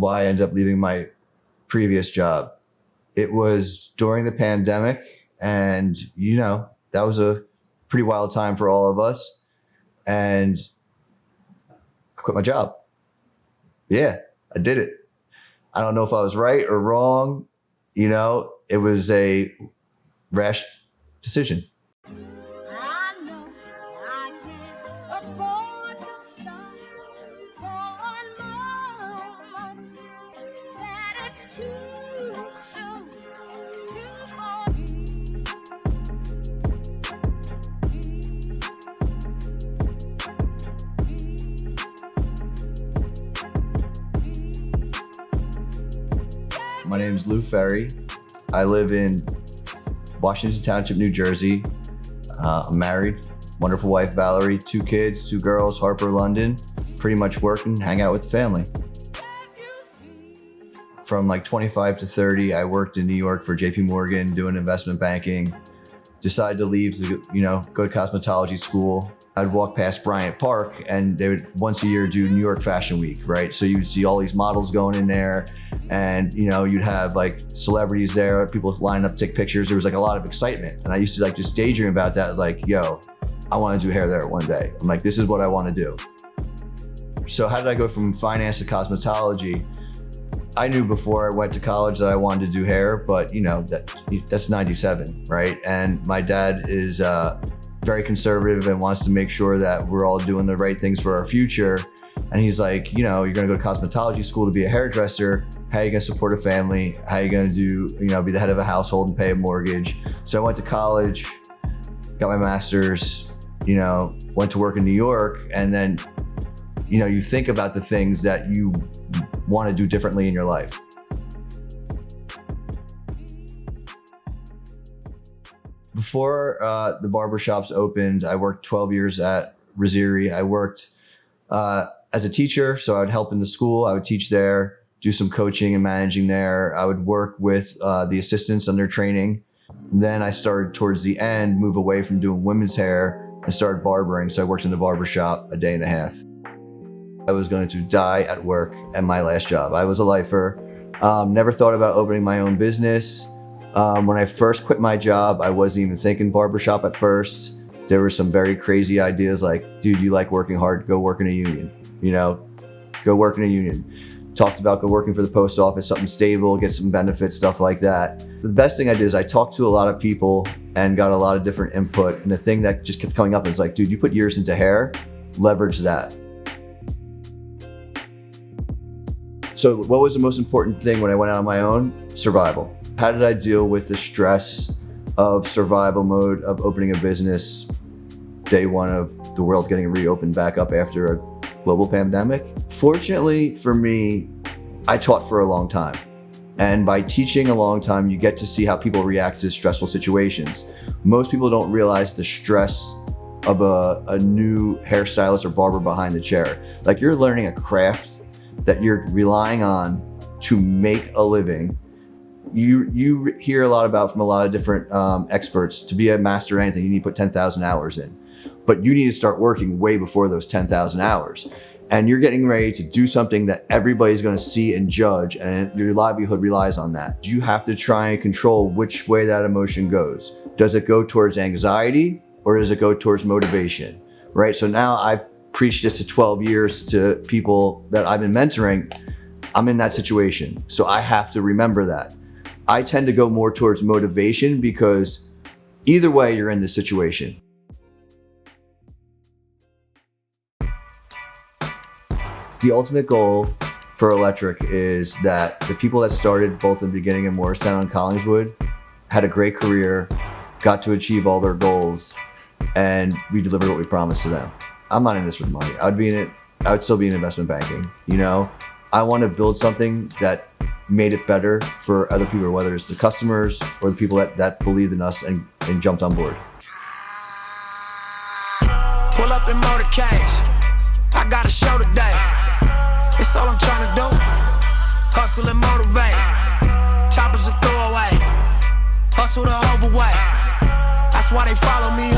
why I ended up leaving my previous job. It was during the pandemic, and that was a pretty wild time for all of us. And I quit my job. Yeah, I did it. I don't know if I was right or wrong. It was a rash decision. I know I can't afford to stop for one moment. That it's too soon to forgive. My name is Lou Ferry. I live in Washington Township, New Jersey. I'm married, wonderful wife, Valerie, 2 kids, 2 girls, Harper, London. Pretty much work and hang out with the family. From like 25 to 30, I worked in New York for JP Morgan doing investment banking. Decided to leave to go to cosmetology school. I'd walk past Bryant Park and they would once a year do New York Fashion Week, right? So you'd see all these models going in there and you'd have like celebrities there, people lining up to take pictures. There was like a lot of excitement. And I used to like just daydream about that. Like, yo, I want to do hair there one day. I'm like, this is what I want to do. So how did I go from finance to cosmetology? I knew before I went to college that I wanted to do hair, but that's 97, right? And my dad is very conservative and wants to make sure that we're all doing the right things for our future. And he's like, you're gonna go to cosmetology school to be a hairdresser. How are you gonna support a family? How are you gonna do, be the head of a household and pay a mortgage? So I went to college, got my master's, went to work in New York. And then, you think about the things that you want to do differently in your life. Before the barbershops opened, I worked 12 years at Raziri. I worked as a teacher, so I would help in the school. I would teach there, do some coaching and managing there. I would work with the assistants on their training. Then I started towards the end, move away from doing women's hair and started barbering. So I worked in the barbershop a day and a half. I was going to die at work at my last job. I was a lifer. Never thought about opening my own business. When I first quit my job, I wasn't even thinking barbershop at first. There were some very crazy ideas like, dude, you like working hard, go work in a union. Go work in a union. Talked about go working for the post office, something stable, get some benefits, stuff like that. The best thing I did is I talked to a lot of people and got a lot of different input. And the thing that just kept coming up is like, dude, you put years into hair, leverage that. So what was the most important thing when I went out on my own? Survival. How did I deal with the stress of survival mode of opening a business day one of the world getting reopened back up after a global pandemic? Fortunately for me, I taught for a long time. And by teaching a long time, you get to see how people react to stressful situations. Most people don't realize the stress of a new hairstylist or barber behind the chair. Like you're learning a craft that you're relying on to make a living. You hear a lot about from a lot of different experts. To be a master at anything, you need to put 10,000 hours in. But you need to start working way before those 10,000 hours. And you're getting ready to do something that everybody's going to see and judge, and your livelihood relies on that. You have to try and control which way that emotion goes. Does it go towards anxiety or does it go towards motivation? Right? So now I've preached this to 12 years to people that I've been mentoring. I'm in that situation. So I have to remember that. I tend to go more towards motivation because either way, you're in this situation. The ultimate goal for electric is that the people that started both in the beginning in Morristown and Collingswood had a great career, got to achieve all their goals, and we delivered what we promised to them. I'm not in this for the money. I would still be in investment banking. I want to build something that made it better for other people, whether it's the customers or the people that believed in us and jumped on board. Pull up in motorcades. I got a show today. It's all I'm trying to do. Hustle and motivate. Choppers a throwaway. Hustle the overweight. That's why they follow me,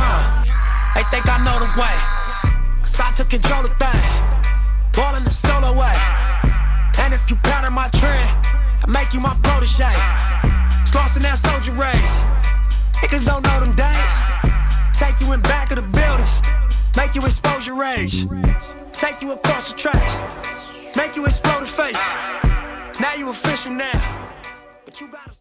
They think I know the way. Cause I took control of things. Ballin' the solo way. And if you pattern my trend, I make you my protege. Slossing that soldier race. Niggas don't know them days. Take you in back of the buildings. Make you expose your rage. Take you across the tracks. Make you explode the face. Now you official now. But you gotta